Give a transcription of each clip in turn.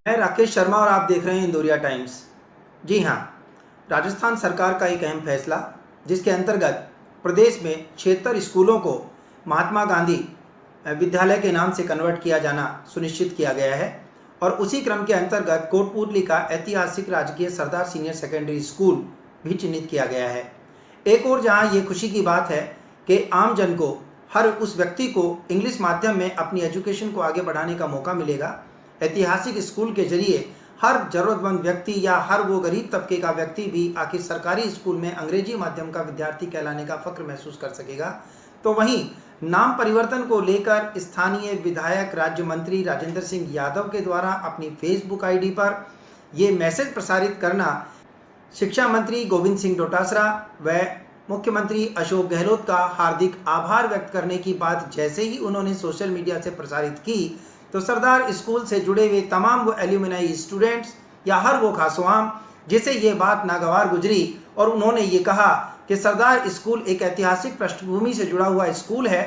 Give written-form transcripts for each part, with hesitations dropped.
मैं राकेश शर्मा और आप देख रहे हैं इंदौरिया टाइम्स। जी हाँ, राजस्थान सरकार का एक अहम फैसला जिसके अंतर्गत प्रदेश में 76 स्कूलों को महात्मा गांधी विद्यालय के नाम से कन्वर्ट किया जाना सुनिश्चित किया गया है और उसी क्रम के अंतर्गत कोटपूतली का ऐतिहासिक राजकीय सरदार सीनियर सेकेंडरी स्कूल भी चिन्हित किया गया है। एक और जहाँ ये खुशी की बात है कि आम जन को, हर उस व्यक्ति को इंग्लिश माध्यम में अपनी एजुकेशन को आगे बढ़ाने का मौका मिलेगा। ऐतिहासिक स्कूल के जरिए हर जरूरतमंद व्यक्ति या हर वो गरीब तबके का व्यक्ति भी आखिर सरकारी स्कूल में अंग्रेजी माध्यम का विद्यार्थी कहलाने का फक्र महसूस कर सकेगा। तो वहीं नाम परिवर्तन को लेकर स्थानीय विधायक राज्य मंत्री राजेंद्र सिंह यादव के द्वारा अपनी फेसबुक आईडी पर ये मैसेज प्रसारित करना शिक्षा मंत्री गोविंद सिंह डोटासरा व मुख्यमंत्री अशोक गहलोत का हार्दिक आभार व्यक्त करने की बात जैसे ही उन्होंने सोशल मीडिया से प्रसारित की तो सरदार स्कूल से जुड़े हुए तमाम वो एल्यूमिनाई स्टूडेंट्स या हर वो खासोआम जिसे ये बात नागवार गुजरी और उन्होंने ये कहा कि सरदार स्कूल एक ऐतिहासिक पृष्ठभूमि से जुड़ा हुआ स्कूल है।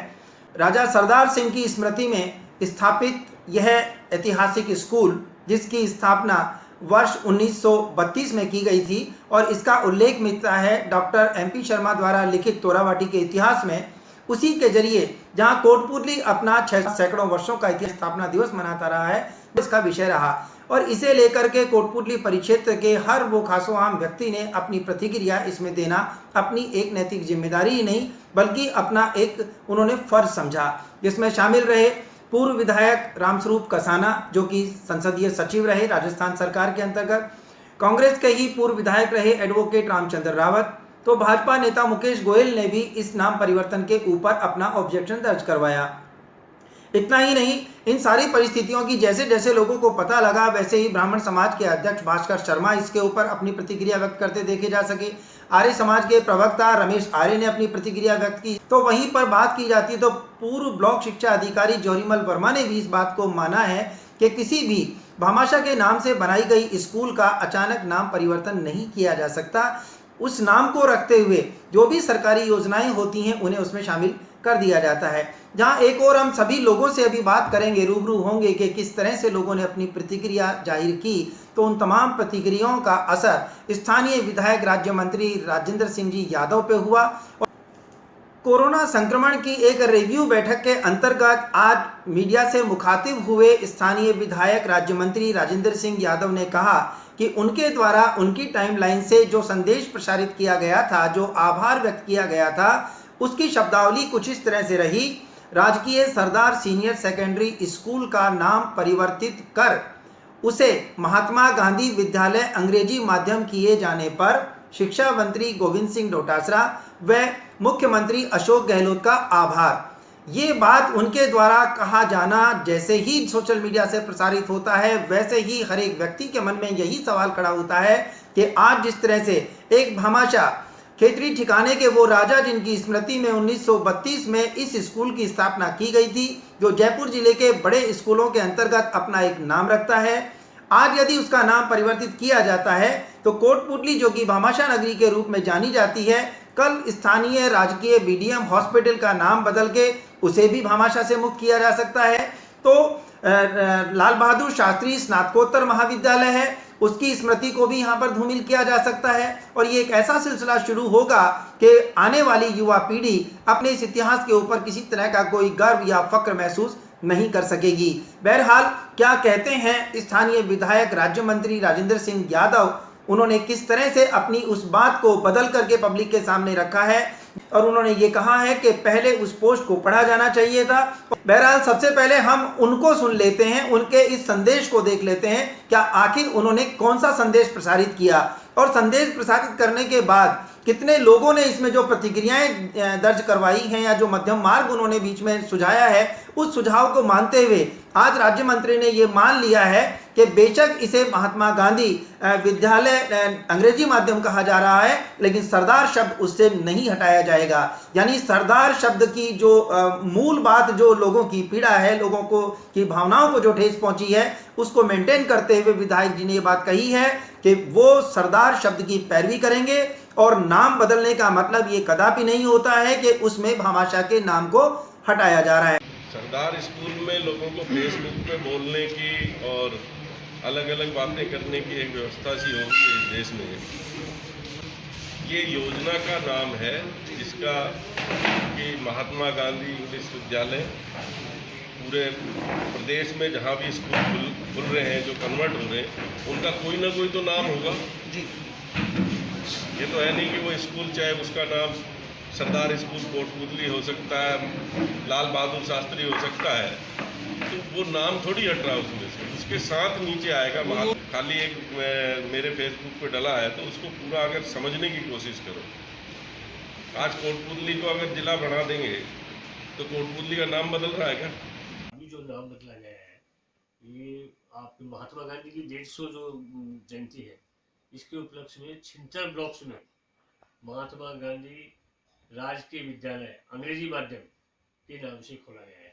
राजा सरदार सिंह की स्मृति में स्थापित यह ऐतिहासिक स्कूल जिसकी स्थापना वर्ष 1932 में की गई थी और इसका उल्लेख मिलता है डॉक्टर MP शर्मा द्वारा लिखित तोरावाटी के इतिहास में। उसी के जरिए जहां कोटपूतली अपना 6 सैकड़ों वर्षों का इतिहास स्थापना दिवस मनाता रहा है, इसका विषय रहा और इसे लेकर के कोटपूतली परिक्षेत्र के हर वो खासो आम व्यक्ति ने अपनी प्रतिक्रिया इसमें देना अपनी एक नैतिक जिम्मेदारी ही नहीं बल्कि अपना एक उन्होंने फर्ज समझा। जिसमें शामिल रहे पूर्व विधायक रामस्वरूप कसाना जो कि संसदीय सचिव रहे राजस्थान सरकार के अंतर्गत, कांग्रेस के ही पूर्व विधायक रहे एडवोकेट रामचंद्र रावत, तो भाजपा नेता मुकेश गोयल ने भी इस नाम परिवर्तन के ऊपर अपना ऑब्जेक्शन दर्ज करवाया। इतना ही नहीं, इन सारी परिस्थितियों की जैसे जैसे लोगों को पता लगा वैसे ही ब्राह्मण समाज के अध्यक्ष भास्कर शर्मा इसके ऊपर अपनी प्रतिक्रिया व्यक्त करते देखे जा सके। आर्य समाज के प्रवक्ता रमेश आर्य ने अपनी प्रतिक्रिया व्यक्त की। तो वहीं पर बात की जाती है तो पूर्व ब्लॉक शिक्षा अधिकारी जौहरीमल वर्मा ने भी इस बात को माना है कि किसी भी भामाशाह के नाम से बनाई गई स्कूल का अचानक नाम परिवर्तन नहीं किया जा सकता। उस नाम को रखते हुए जो भी सरकारी योजनाएं होती हैं उन्हें उसमें शामिल कर दिया जाता है। जहां एक और हम सभी लोगों से अभी बात करेंगे, रूबरू होंगे कि किस तरह से लोगों ने अपनी प्रतिक्रिया जाहिर की, तो उन तमाम प्रतिक्रियाओं का असर स्थानीय विधायक राज्य मंत्री राजेंद्र सिंह जी यादव पे हुआ। कोरोना संक्रमण की एक रिव्यू बैठक के अंतर्गत आज मीडिया से मुखातिब हुए स्थानीय विधायक राज्य मंत्री राजेंद्र सिंह यादव ने कहा कि उनके द्वारा उनकी टाइमलाइन से जो संदेश प्रसारित किया गया था, जो आभार व्यक्त किया गया था, उसकी शब्दावली कुछ इस तरह से रही। राजकीय सरदार सीनियर सेकेंडरी स्कूल का नाम परिवर्तित कर उसे महात्मा गांधी विद्यालय अंग्रेजी माध्यम किए जाने पर शिक्षा मंत्री गोविंद सिंह डोटासरा व मुख्यमंत्री अशोक गहलोत का आभार। ये बात उनके द्वारा कहा जाना जैसे ही सोशल मीडिया से प्रसारित होता है वैसे ही हर एक व्यक्ति के मन में यही सवाल खड़ा होता है कि आज जिस तरह से एक भामाशाह खेतरी ठिकाने के वो राजा जिनकी स्मृति में 1932 में इस स्कूल की स्थापना की गई थी, जो जयपुर जिले के बड़े स्कूलों के अंतर्गत अपना एक नाम रखता है, आज यदि उसका नाम परिवर्तित किया जाता है तो कोटपूतली जो कि भामाशाह नगरी के रूप में जानी जाती है, कल स्थानीय राजकीय BDM हॉस्पिटल का नाम बदल के उसे भी भामाशाह से मुक्त किया जा सकता है। तो लाल बहादुर शास्त्री स्नातकोत्तर महाविद्यालय है, उसकी स्मृति को भी यहाँ पर धूमिल किया जा सकता है और ये एक ऐसा सिलसिला शुरू होगा कि आने वाली युवा पीढ़ी अपने इस इतिहास के ऊपर किसी तरह का कोई गर्व या फक्र महसूस नहीं कर सकेगी। बहरहाल क्या कहते हैं स्थानीय विधायक राज्य मंत्री राजेंद्र सिंह यादव, उन्होंने किस तरह से अपनी उस बात को बदल करके पब्लिक के सामने रखा है और उन्होंने ये कहा है कि पहले उस पोस्ट को पढ़ा जाना चाहिए था। बहरहाल सबसे पहले हम उनको सुन लेते हैं, उनके इस संदेश को देख लेते हैं, क्या आखिर उन्होंने कौन सा संदेश प्रसारित किया और संदेश प्रसारित करने के बाद कितने लोगों ने इसमें जो प्रतिक्रियाएं दर्ज करवाई हैं या जो मध्यम मार्ग उन्होंने बीच में सुझाया है, उस सुझाव को मानते हुए आज राज्य मंत्री ने ये मान लिया है कि बेशक इसे महात्मा गांधी विद्यालय अंग्रेजी माध्यम कहा जा रहा है लेकिन सरदार शब्द उससे नहीं हटाया जाएगा। यानी सरदार शब्द की जो मूल बात, जो लोगों की पीड़ा है, लोगों को की भावनाओं को जो ठेस पहुंची है, उसको मेंटेन करते हुए विधायक जी ने ये बात कही है कि वो सरदार शब्द की पैरवी करेंगे और नाम बदलने का मतलब ये कदापि नहीं होता है कि उसमें भामाशाह के नाम को हटाया जा रहा है। सरदार स्कूल में लोगों को फेसबुक पे बोलने की और अलग अलग बातें करने की एक व्यवस्था सी होगी इस देश में। ये योजना का नाम है जिसका कि महात्मा गांधी इंग्लिश विद्यालय पूरे प्रदेश में जहाँ भी स्कूल खुल रहे हैं, जो कन्वर्ट हो रहे हैं, उनका कोई ना कोई तो नाम होगा जी। ये तो है नहीं कि वो स्कूल चाहे उसका नाम सरदार स्कूल कोटपुतली हो सकता है, लाल बहादुर शास्त्री हो सकता है, तो वो नाम थोड़ी हट रहा उसमें से। उसके साथ नीचे आएगा खाली एक मेरे फेसबुक पे डला है, तो उसको पूरा अगर समझने की कोशिश करो। आज कोटपुतली को अगर जिला बना देंगे तो कोटपुतली का नाम बदल रहा है क्या? अभी जो नाम बदला गया है ये आपके महात्मा गांधी की 150 जो जयंती है, इसके उपलक्ष्य में छिंतर ब्लॉक्स में महात्मा गांधी राजकीय विद्यालय अंग्रेजी माध्यम के नाम से खोला गया है।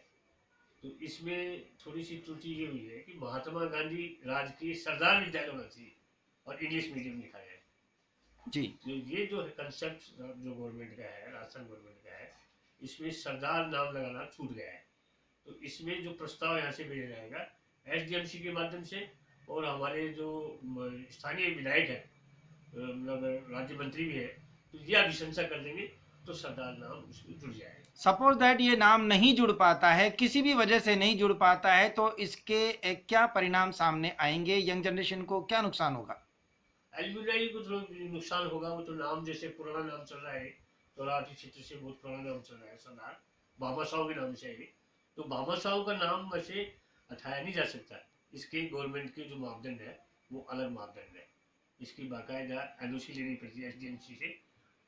तो इसमें थोड़ी सी त्रुटि ये हुई है कि महात्मा गांधी राजकीय सरदार विद्यालय होना चाहिए और इंग्लिश मीडियम लिखा गया है जी। तो ये जो है कंसेप्ट जो गवर्नमेंट का है, राजस्थान गवर्नमेंट का है, इसमें सरदार नाम लगाना छूट गया है। तो इसमें जो प्रस्ताव यहाँ से भेजा जाएगा एसडीएमसी के माध्यम से, और हमारे जो स्थानीय विधायक है, मतलब राज्य मंत्री भी है, तो ये अभिशंसा कर देंगे तो सरदार नाम उसमें जुड़ जाएगा। सपोज दैट ये नाम नहीं जुड़ पाता है, किसी भी वजह से नहीं जुड़ पाता है, तो इसके क्या परिणाम सामने आएंगे? यंग जनरेशन को क्या नुकसान होगा? एलुमनाई को तो नुकसान होगा। वो तो नाम जैसे पुराना नाम चल रहा है, तोराठी क्षेत्र से बहुत पुराना नाम चल रहा है सरदार बाबा साहब के नाम से है, तो बाबा साहब का नाम वैसे हटाया नहीं जा सकता। इसके गवर्नमेंट के जो मापदंड है वो अलग मापदंड है। इसकी बाकायदा एनओसी लेनी पड़ती है एसडीएमसी से,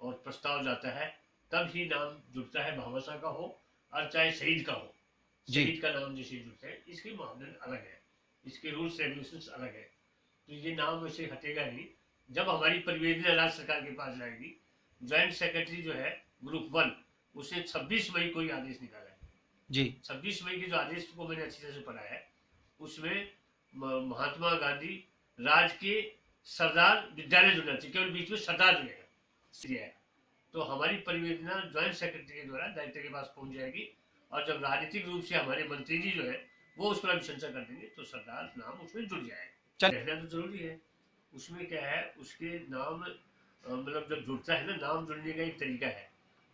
और प्रस्ताव जाता है तब ही नाम जुड़ता है, बाबा साहब का हो और चाहे शहीद का हो। शहीद का नाम जैसे जुड़ता है, इसके मापदंड अलग है, इसके रूल्स रेगुलेशंस अलग है। तो ये नाम वैसे हटेगा नहीं। जब हमारी परिवेदना राज्य सरकार के पास जाएगी, ज्वाइंट सेक्रेटरी जो है ग्रुप 1, उसने 26 मई को ही आदेश निकाला है जी। 26 मई के जो आदेश को मैंने अच्छी तरह से पढ़ा है, उसमें महात्मा गांधी राजकीय सरदार विद्यालय जुड़ना चाहिए, केवल बीच में सरदार जुड़ेगा। तो हमारी परिवेदना ज्वाइंट सेक्रेटरी के द्वारा डायरेक्टर के पास पहुंच जाएगी, और जब राजनीतिक रूप से हमारे मंत्री जी जो है वो उस पर अभिशंसा कर देंगे तो सरदार नाम उसमें जुड़ जाएगा। रहना तो जरूरी है। उसमें क्या है, उसके नाम मतलब जब जुड़ता है ना, नाम जुड़ने का एक तरीका है।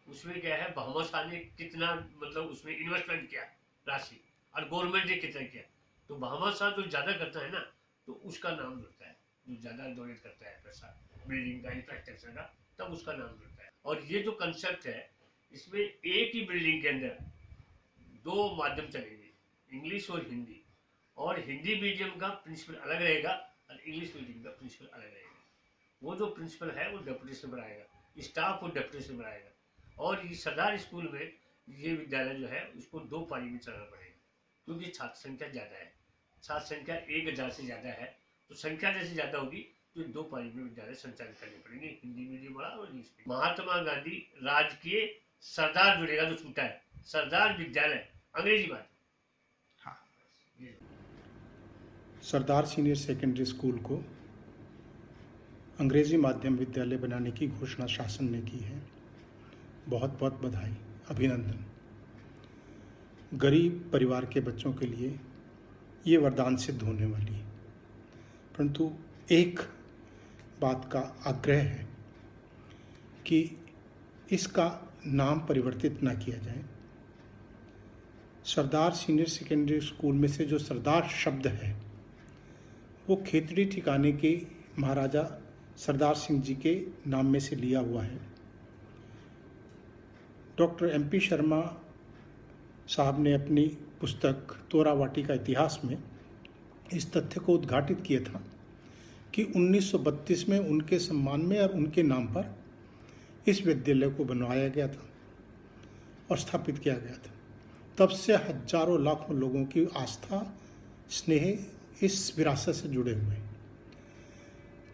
उसमें क्या है, भामा शाह ने कितना मतलब उसमें इन्वेस्टमेंट किया राशि, और गवर्नमेंट ने कितना किया, तो भामा शाह जो ज़्यादा करता है ना, तो उसका नाम जुड़ता है। जो ज़्यादा डोनेट करता है पैसा बिल्डिंग का, इंफ्रास्ट्रक्चर का, तब उसका नाम जुड़ता है। और ये जो कंसेप्ट है, इसमें एक ही बिल्डिंग के अंदर 2 माध्यम चलेंगे, इंग्लिश और हिंदी, और हिंदी मीडियम का प्रिंसिपल अलग रहेगा और इंग्लिश मीडियम का प्रिंसिपल अलग रहेगा। वो जो प्रिंसिपल है वो डेप्यूटेशन पर आएगा, स्टाफ को डेप्यूटेशन पर आएगा। और ये सरदार स्कूल में ये विद्यालय जो है उसको 2 पारी में चलाना पड़ेगा, क्योंकि छात्र संख्या ज़्यादा है। छात्र संख्या 1000 से ज़्यादा है, तो संख्या जैसे ज़्यादा होगी तो 2 पारी में विद्यालय संचालित करने पड़ेंगे, हिंदी मीडियम वाला और इंग्लिश मीडियम। महात्मा गांधी राजकीय सरदार जुड़ेगा, जो छूटा है, सरदार विद्यालय अंग्रेजी माध्यम। सरदार सीनियर सेकेंडरी स्कूल को अंग्रेजी माध्यम विद्यालय बनाने की घोषणा शासन ने की है। बहुत बहुत बधाई, अभिनंदन। गरीब परिवार के बच्चों के लिए ये वरदान सिद्ध होने वाली है। परंतु एक बात का आग्रह है कि इसका नाम परिवर्तित ना किया जाए। सरदार सीनियर सेकेंडरी स्कूल में से जो सरदार शब्द है वो खेतड़ी ठिकाने के महाराजा सरदार सिंह जी के नाम में से लिया हुआ है। डॉक्टर MP शर्मा साहब ने अपनी पुस्तक तोरावाटी का इतिहास में इस तथ्य को उद्घाटित किया था कि 1932 में उनके सम्मान में और उनके नाम पर इस विद्यालय को बनवाया गया था और स्थापित किया गया था। तब से हजारों लाखों लोगों की आस्था, स्नेह इस विरासत से जुड़े हुए हैं।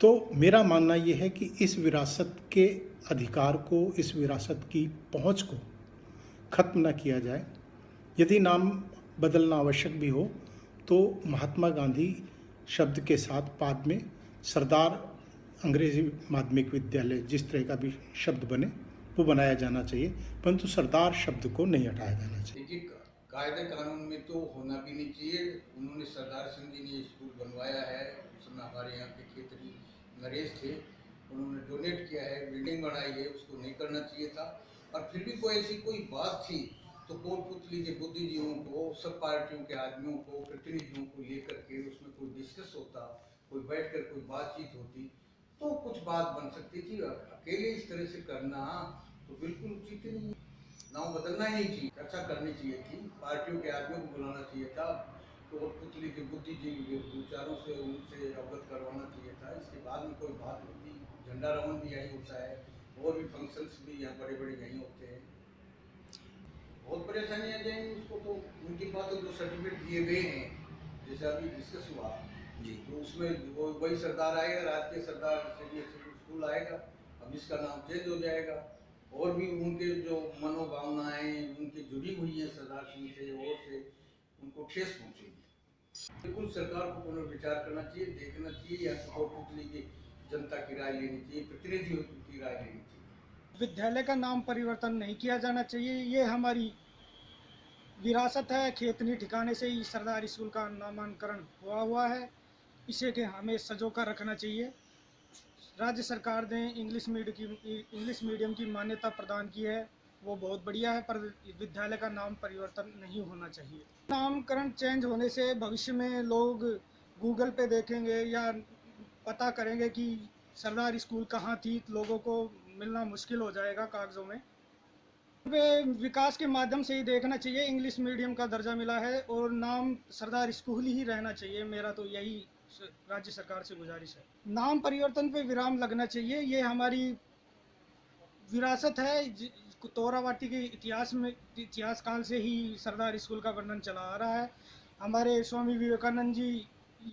तो मेरा मानना यह है कि इस विरासत के अधिकार को, इस विरासत की पहुंच को खत्म न किया जाए। यदि नाम बदलना आवश्यक भी हो तो महात्मा गांधी शब्द के साथ बाद में सरदार अंग्रेजी माध्यमिक विद्यालय जिस तरह का भी शब्द बने वो बनाया जाना चाहिए, परंतु सरदार शब्द को नहीं हटाया जाना चाहिए। देखिए, कायदे कानून में तो होना भी नहीं चाहिए। उन्होंने सरदार सिंह जी ने स्कूल बनवाया है, उस समय हमारे यहाँ के खेतरी नरेश थे, उन्होंने डोनेट किया है, बिल्डिंग बनाई है, उसको नहीं करना चाहिए था। और फिर भी कोई ऐसी कोई बात थी तो कोटपुतली के बुद्धिजीवियों को, सब पार्टियों के आदमियों को, प्रतिनिधियों को लेकर के उसमें कोई डिस्कस होता, कोई बैठकर कोई बातचीत होती तो कुछ बात बन सकती थी। अकेले इस तरह से करना तो बिल्कुल उचित नहीं। नाम बदलना ही नहीं चाहिए, चर्चा करनी चाहिए थी, पार्टियों के आदमियों को बुलाना चाहिए था, कोटपुतली के बुद्धिजीवी के विचारों से उनसे अवगत करवाना चाहिए था। इसके बाद में कोई बात होती। झंडारोहण भी यहीं होता है, और भी फंक्शंस भी यहाँ बड़े बड़े यहीं होते हैं। बहुत परेशानी आ जाएंगी उसको तो। उनके पास तो जो सर्टिफिकेट दिए गए हैं, जैसे अभी डिस्कस हुआ जी तो उसमें वो वही सरदार आएगा, राजकीय सरदार स्कूल आएगा। अब इसका नाम चेंज हो जाएगा। और भी उनके जो मनोभावनाएं उनकी जुड़ी हुई हैं सरदार सिंह से और से, उनको ठेस पहुंचेगी। बिल्कुल सरकार को पुनर्विचार करना चाहिए, देखना चाहिए, या कोटपुतली की जनता की राय लेनी चाहिए, प्रतिनिधियों की राय लेनी चाहिए। विद्यालय का नाम परिवर्तन नहीं किया जाना चाहिए। ये हमारी विरासत है। खेतनी ठिकाने से ही सरदार स्कूल का नामांकन हुआ है। इसे के हमें सजो कर रखना चाहिए। राज्य सरकार ने इंग्लिश मीडियम की मान्यता प्रदान की है, वो बहुत बढ़िया है, पर विद्यालय का नाम परिवर्तन नहीं होना चाहिए। नामकरण चेंज होने से भविष्य में लोग गूगल पे देखेंगे या पता करेंगे कि सरदार स्कूल कहाँ थी, लोगों को मिलना मुश्किल हो जाएगा कागज़ों में। वे विकास के माध्यम से ही देखना चाहिए। इंग्लिश मीडियम का दर्जा मिला है और नाम सरदार स्कूल ही रहना चाहिए। मेरा तो यही राज्य सरकार से गुजारिश है। नाम परिवर्तन पे विराम लगना चाहिए। ये हमारी विरासत है। तोरावाटी के इतिहास काल से ही सरदार स्कूल का वर्णन चला आ रहा है। हमारे स्वामी विवेकानंद जी